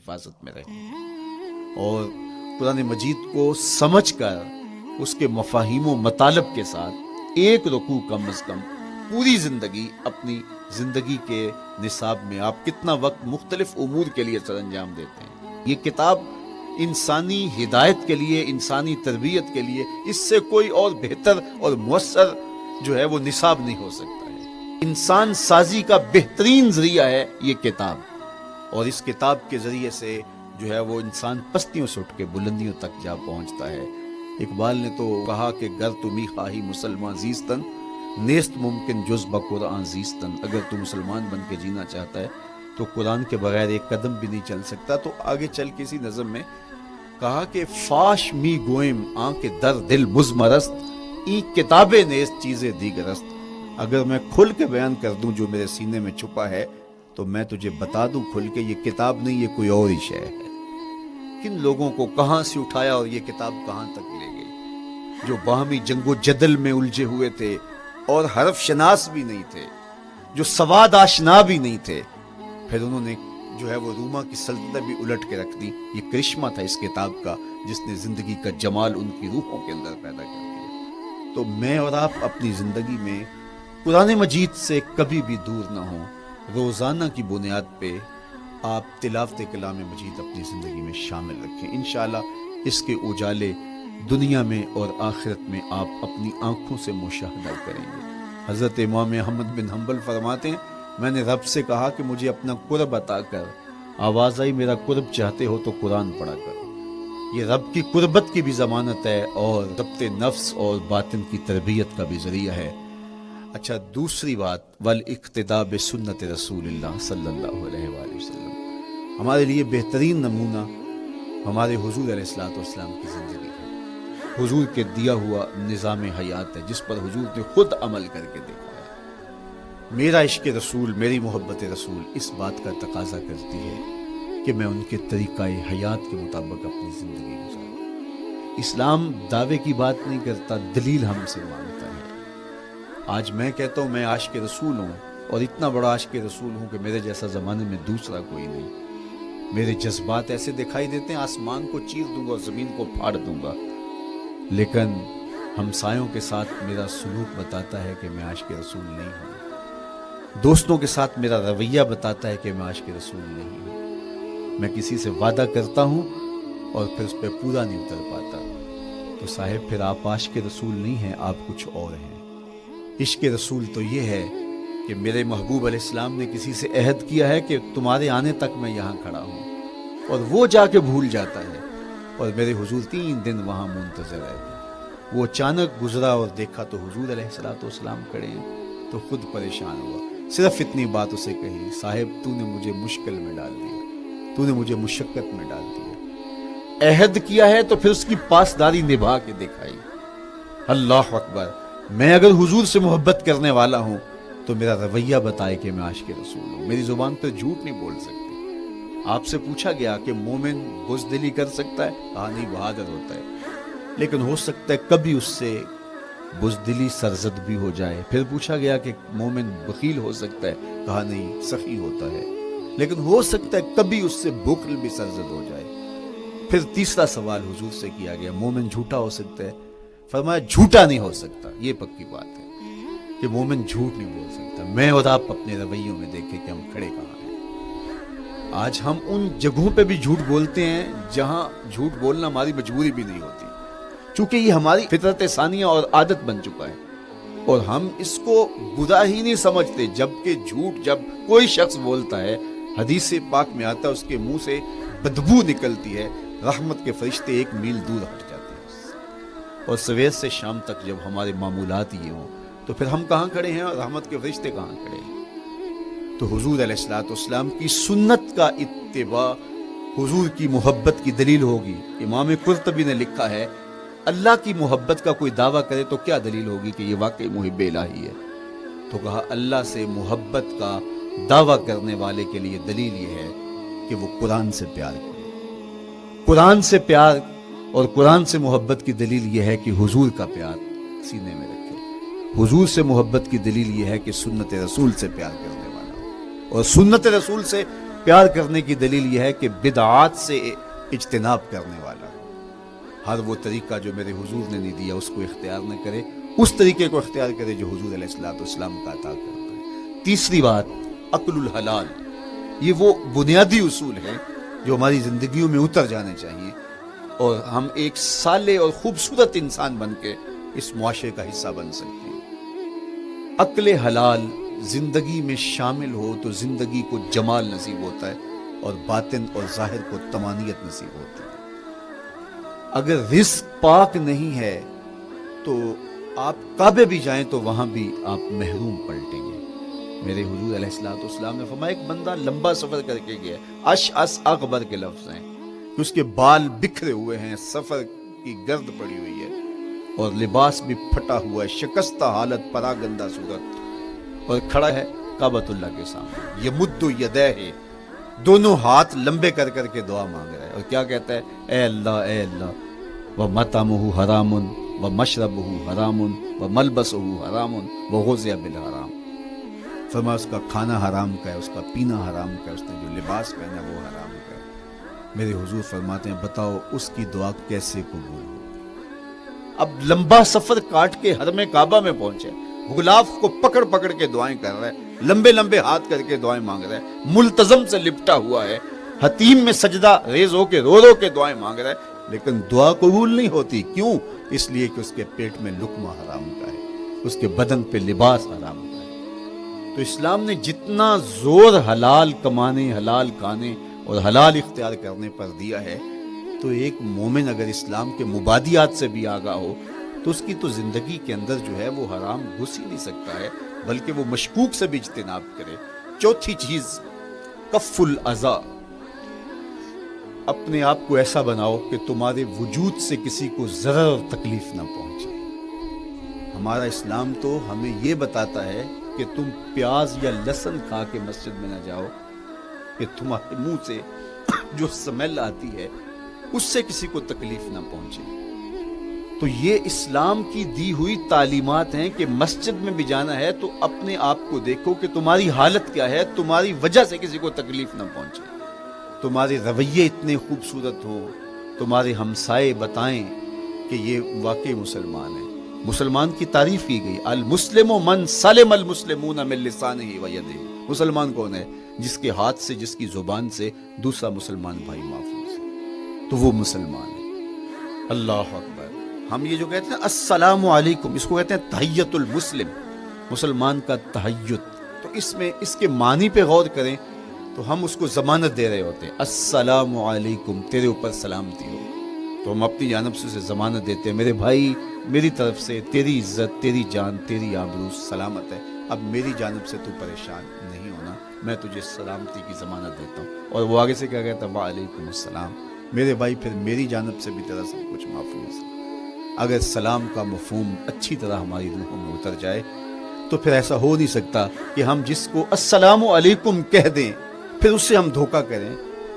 حفاظت میں رہیں اور قرآن مجید کو سمجھ کر اس کے مفاہیم و مطالب کے ساتھ ایک رکوع کم از کم پوری زندگی اپنی زندگی کے نصاب میں آپ کتنا وقت مختلف امور کے لیے سر انجام دیتے ہیں. یہ کتاب انسانی ہدایت کے لیے، انسانی تربیت کے لیے اس سے کوئی اور بہتر اور مؤثر جو ہے وہ نصاب نہیں ہو سکتا ہے. انسان سازی کا بہترین ذریعہ ہے یہ کتاب، اور اس کتاب کے ذریعے سے جو ہے وہ انسان پستیوں سے اٹھ کے بلندیوں تک جا پہنچتا ہے. اقبال نے تو کہا کہ گر تمی خواہی مسلمان زیستن نیست ممکن جز بقرآن زیستن. اگر تو مسلمان بن کے جینا چاہتا ہے تو قرآن کے بغیر ایک قدم بھی نہیں چل سکتا. تو آگے چل کے اسی نظم میں کہا کہ فاش می گوئم آنکھ در دل مزمرست این کتابیں نیست چیزیں دیگرست. اگر میں کھل کے بیان کر دوں جو میرے سینے میں چھپا ہے تو میں تجھے بتا دوں کھل کے یہ کتاب نہیں، یہ کوئی اور ہی شے ہے. کن لوگوں کو کہاں سے اٹھایا اور یہ کتاب کہاں تک لے گئی، جو باہمی جنگ و جدل میں الجھے ہوئے تھے اور حرف شناس بھی نہیں تھے، جو سواد آشنا بھی نہیں تھے. پھر انہوں نے جو ہے وہ روما کی سلطنت بھی الٹ کے رکھ دی. یہ کرشمہ تھا اس کتاب کا جس نے زندگی کا جمال ان کی روحوں کے اندر پیدا کر دیا. تو میں اور آپ اپنی زندگی میں قرآن مجید سے کبھی بھی دور نہ ہوں. روزانہ کی بنیاد پہ آپ تلاوت کلام مجید اپنی زندگی میں شامل رکھیں. انشاءاللہ اس کے اجالے دنیا میں اور آخرت میں آپ اپنی آنکھوں سے مشاہدہ کریں گے. حضرت امام احمد بن حنبل فرماتے ہیں میں نے رب سے کہا کہ مجھے اپنا قرب عطا کر. آواز آئی میرا قرب چاہتے ہو تو قرآن پڑھا کرو. یہ رب کی قربت کی بھی ضمانت ہے اور ضبط نفس اور باطن کی تربیت کا بھی ذریعہ ہے. اچھا، دوسری بات والاقتداء بسنت رسول اللہ صلی اللہ علیہ وآلہ وسلم. ہمارے لیے بہترین نمونہ ہمارے حضور علیہ السلام کی زندگی ہے. حضور کے دیا ہوا نظام حیات ہے جس پر حضور نے خود عمل کر کے دیکھا ہے. میرا عشق رسول، میری محبت رسول اس بات کا تقاضا کرتی ہے کہ میں ان کے طریقہ حیات کے مطابق اپنی زندگی گزاروں. اسلام دعوے کی بات نہیں کرتا، دلیل ہم سے مانگتا ہے. آج میں کہتا ہوں میں عاشق رسول ہوں اور اتنا بڑا عاشق رسول ہوں کہ میرے جیسا زمانے میں دوسرا کوئی نہیں. میرے جذبات ایسے دکھائی دیتے ہیں آسمان کو چیر دوں گا اور زمین کو پھاڑ دوں گا، لیکن ہمسایوں کے ساتھ میرا سلوک بتاتا ہے کہ میں عاشق رسول نہیں ہوں. دوستوں کے ساتھ میرا رویہ بتاتا ہے کہ میں عاشق رسول نہیں ہوں. میں کسی سے وعدہ کرتا ہوں اور پھر اس پہ پورا نہیں اتر پاتا. تو صاحب پھر آپ عاشق رسول نہیں ہیں، آپ کچھ اور ہیں. عشق رسول تو یہ ہے کہ میرے محبوب علیہ السلام نے کسی سے عہد کیا ہے کہ تمہارے آنے تک میں یہاں کھڑا ہوں، اور وہ جا کے بھول جاتا ہے اور میرے حضور 3 دن وہاں منتظر رہتے. وہ اچانک گزرا اور دیکھا تو حضور علیہ السلام کھڑے ہیں تو خود پریشان ہوا. صرف اتنی بات اسے کہی، صاحب تو نے مجھے مشکل میں ڈال دیا، تو نے مجھے مشقت میں ڈال دیا. عہد کیا ہے تو پھر اس کی پاسداری نبھا کے دکھائی. اللہ اکبر. میں اگر حضور سے محبت کرنے والا ہوں تو میرا رویہ بتائے کہ میں عاشق رسول ہوں. میری زبان پر جھوٹ نہیں بول سکتی. آپ سے پوچھا گیا کہ مومن بزدلی کر سکتا ہے؟ کہا نہیں، بہادر ہوتا ہے. لیکن ہو سکتا ہے کبھی اس سے بزدلی سرزد بھی ہو جائے. پھر پوچھا گیا کہ مومن بخیل ہو سکتا ہے؟ کہا نہیں، سخی ہوتا ہے. لیکن ہو سکتا ہے کبھی اس سے بخل بھی سرزد ہو جائے. پھر تیسرا سوال حضور سے کیا گیا، مومن جھوٹا ہو سکتا ہے؟ فرمایا جھوٹا نہیں ہو سکتا. یہ پکی بات ہے کہ مومن جھوٹ نہیں بول سکتا. میں اور آپ اپنے رویوں میں دیکھیں کہ ہم کھڑے کہاں ہیں. آج ہم ان جگہوں پہ بھی جھوٹ بولتے ہیں جہاں جھوٹ بولنا ہماری مجبوری بھی نہیں ہوتی، چونکہ یہ ہماری فطرت ثانیہ اور عادت بن چکا ہے اور ہم اس کو برا ہی نہیں سمجھتے. جبکہ جھوٹ جب کوئی شخص بولتا ہے، حدیث پاک میں آتا ہے اس کے منہ سے بدبو نکلتی ہے، رحمت کے فرشتے 1 میل دور ہٹ جاتے ہیں. اور سویر سے شام تک جب ہمارے معمولات یہ ہوں تو پھر ہم کہاں کھڑے ہیں اور رحمت کے فرشتے کہاں کھڑے ہیں؟ تو حضور علیہ السلام کی سنت کا اتباع حضور کی محبت کی دلیل ہوگی. امام قرطبی نے لکھا ہے اللہ کی محبت کا کوئی دعویٰ کرے تو کیا دلیل ہوگی کہ یہ واقعی محب الہی ہے؟ تو کہا اللہ سے محبت کا دعویٰ کرنے والے کے لیے دلیل یہ ہے کہ وہ قرآن سے پیار کرے. قرآن سے پیار اور قرآن سے محبت کی دلیل یہ ہے کہ حضور کا پیار سینے میں رکھے. حضور سے محبت کی دلیل یہ ہے کہ سنت رسول سے پیار کرنے والا ہو. اور سنت رسول سے پیار کرنے کی دلیل یہ ہے کہ بدعات سے اجتناب کرنے والا ہر وہ طریقہ جو میرے حضور نے نہیں دیا اس کو اختیار نہ کرے، اس طریقے کو اختیار کرے جو حضور علیہ الصلوۃ والسلام کا عطا کرتا ہے۔ تیسری بات، عقل الحلال، یہ وہ بنیادی اصول ہیں جو ہماری زندگیوں میں اتر جانے چاہیے اور ہم ایک صالح اور خوبصورت انسان بن کے اس معاشرے کا حصہ بن سکتے ہیں۔ عقل حلال زندگی میں شامل ہو تو زندگی کو جمال نصیب ہوتا ہے اور باطن اور ظاہر کو طمانینت نصیب ہوتی ہے۔ اگر رزق پاک نہیں ہے تو آپ کعبے بھی جائیں تو وہاں بھی آپ محروم پلٹیں گے۔ میرے حضور علیہ الصلوۃ والسلام نے فرمایا ایک بندہ لمبا سفر کر کے گیا، اشعث اغبر کے لفظ ہیں کہ اس کے بال بکھرے ہوئے ہیں، سفر کی گرد پڑی ہوئی ہے اور لباس بھی پھٹا ہوا ہے، شکستہ حالت، پراگندہ صورت، اور کھڑا ہے کعبۃ اللہ کے سامنے، یمد یدیہ، دونوں ہاتھ لمبے کر کر کے دعا مانگ رہا ہے اور کیا کہتا ہے؟ اے اللہ ومطعمہ حرام ومشربہ حرام وملبسہ حرام وغذی بالحرام۔ فرمایا اس کا کھانا حرام کا ہے، اس کا پینا حرام کا ہے، اس نے جو لباس پہنا وہ حرام کا ہے۔ میرے حضور فرماتے ہیں بتاؤ اس کی دعا کیسے قبول ہو؟ اب لمبا سفر کاٹ کے حرم کعبہ میں پہنچے، غلاف کو پکڑ پکڑ کے دعائیں کر رہا ہے، لمبے لمبے ہاتھ کر کے دعائیں مانگ رہا ہے، ملتزم سے لپٹا ہوا ہے، حتیم میں سجدہ ریز ہو کے رو کے دعائیں مانگ رہا ہے، لیکن دعا قبول نہیں ہوتی۔ کیوں؟ اس لیے کہ اس کے پیٹ میں لقمہ حرام کا ہے، اس کے بدن پہ لباس حرام کا ہے۔ تو اسلام نے جتنا زور حلال کمانے، حلال کھانے اور حلال اختیار کرنے پر دیا ہے، تو ایک مومن اگر اسلام کے مبادیات سے بھی آگاہ ہو تو اس کی تو زندگی کے اندر جو ہے وہ حرام گھس ہی نہیں سکتا ہے، بلکہ وہ مشکوک سے بھی اجتناب کرے۔ چوتھی چیز، کف الاذی، اپنے آپ کو ایسا بناؤ کہ تمہارے وجود سے کسی کو ضرر اور تکلیف نہ پہنچے۔ ہمارا اسلام تو ہمیں یہ بتاتا ہے کہ تم پیاز یا لہسن کھا کے مسجد میں نہ جاؤ کہ تمہارے منہ سے جو سمیل آتی ہے اس سے کسی کو تکلیف نہ پہنچے۔ تو یہ اسلام کی دی ہوئی تعلیمات ہیں کہ مسجد میں بھی جانا ہے تو اپنے آپ کو دیکھو کہ تمہاری حالت کیا ہے، تمہاری وجہ سے کسی کو تکلیف نہ پہنچے، تمہارے رویے اتنے خوبصورت ہوں، تمہارے ہمسائے بتائیں کہ یہ واقعی مسلمان ہے۔ مسلمان کی تعریف کی گئی، المسلم من سلم المسلمون من لسانہ و یدہ۔ مسلمان کون ہے؟ جس کے ہاتھ سے، جس کی زبان سے دوسرا مسلمان بھائی محفوظ ہے، تو وہ مسلمان ہے۔ اللہ اکبر۔ ہم یہ جو کہتے ہیں السلام علیکم، اس کو کہتے ہیں تحیت المسلم، مسلمان کا تحیت۔ تو اس میں اس کے معنی پہ غور کریں تو ہم اس کو ضمانت دے رہے ہوتے ہیں، السلام علیکم، تیرے اوپر سلامتی ہو۔ تو ہم اپنی جانب سے اسے ضمانت دیتے ہیں، میرے بھائی میری طرف سے تیری عزت، تیری جان، تیری آبرو سلامت ہے، اب میری جانب سے تو پریشان نہیں ہونا، میں تجھے سلامتی کی ضمانت دیتا ہوں۔ اور وہ آگے سے کیا کہتا ہے؟ وعلیکم السلام، میرے بھائی پھر میری جانب سے بھی تیرا سب کچھ محفوظ ہے۔ اگر سلام کا مفہوم اچھی طرح ہماری روحوں میں اتر جائے تو پھر ایسا ہو نہیں سکتا کہ ہم جس کو السلام علیکم کہہ دیں پھر اس سے ہم دھوکہ کریں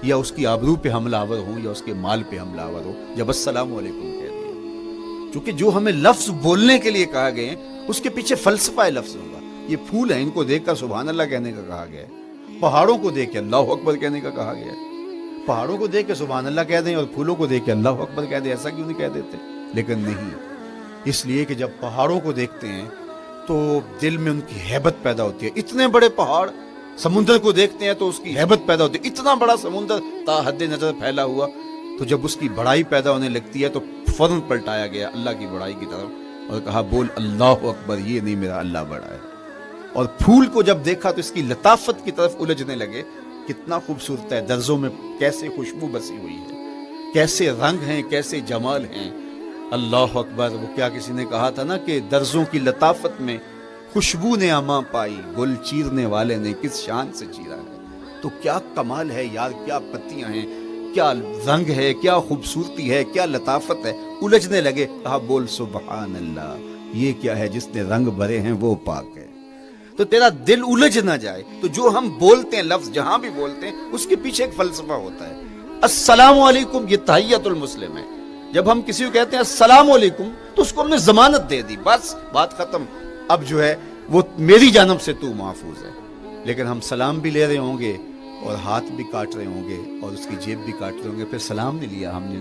یا اس کی آبرو پہ حملہ آور ہوں یا اس کے مال پہ حملہ آور ہو جب السلام علیکم کہہ دیا۔ چونکہ جو ہمیں لفظ بولنے کے لیے کہا گئے اس کے پیچھے فلسفہ لفظ ہوگا۔ یہ پھول ہیں، ان کو دیکھ کر سبحان اللہ کہنے کا کہا گیا ہے، پہاڑوں کو دیکھ کے اللہ اکبر کہنے کا کہا گیا ہے۔ پہاڑوں کو دیکھ کے سبحان اللہ کہہ دیں اور پھولوں کو دیکھ کے اللہ اکبر کہہ دیں، ایسا کیوں نہیں کہہ دیتے؟ لیکن نہیں، اس لیے کہ جب پہاڑوں کو دیکھتے ہیں تو دل میں ان کی ہیبت پیدا ہوتی ہے۔ اتنے بڑے پہاڑ، سمندر کو دیکھتے ہیں تو اس کی ہیبت پیدا ہوتی ہے، اتنا بڑا سمندر تا حد نظر پھیلا ہوا، تو جب اس کی بڑائی پیدا ہونے لگتی ہے تو فوراً پلٹایا گیا اللہ کی بڑائی کی طرف اور کہا بول اللہ اکبر، یہ نہیں میرا اللہ بڑا ہے۔ اور پھول کو جب دیکھا تو اس کی لطافت کی طرف الجھنے لگے، کتنا خوبصورت ہے، درزوں میں کیسے خوشبو بسی ہوئی ہے، کیسے رنگ ہیں، کیسے جمال ہیں، اللہ اکبر۔ وہ کیا کسی نے کہا تھا نا کہ درزوں کی لطافت میں خوشبو نے اماں پائی، گل چیرنے والے نے کس شان سے چیرا ہے۔ تو کیا کمال ہے یار، کیا پتیاں ہیں، کیا رنگ ہے، کیا خوبصورتی ہے، کیا لطافت ہے۔ الجھنے لگے، کہا بول سبحان اللہ، یہ کیا ہے جس نے رنگ بھرے ہیں وہ پاک ہے۔ تو تیرا دل الجھ نہ جائے تو جو ہم بولتے ہیں لفظ جہاں بھی بولتے ہیں اس کے پیچھے ایک فلسفہ ہوتا ہے۔ السلام علیکم یہ تحیت المسلم ہے۔ جب ہم کسی کو کہتے ہیں السلام علیکم تو اس کو ہم نے ضمانت دے دی، بس بات ختم، اب جو ہے وہ میری جانب سے تو محفوظ ہے۔ لیکن ہم سلام بھی لے رہے ہوں گے اور ہاتھ بھی کاٹ رہے ہوں گے اور اس کی جیب بھی کاٹ رہے ہوں گے، پھر سلام نہیں لیا ہم نے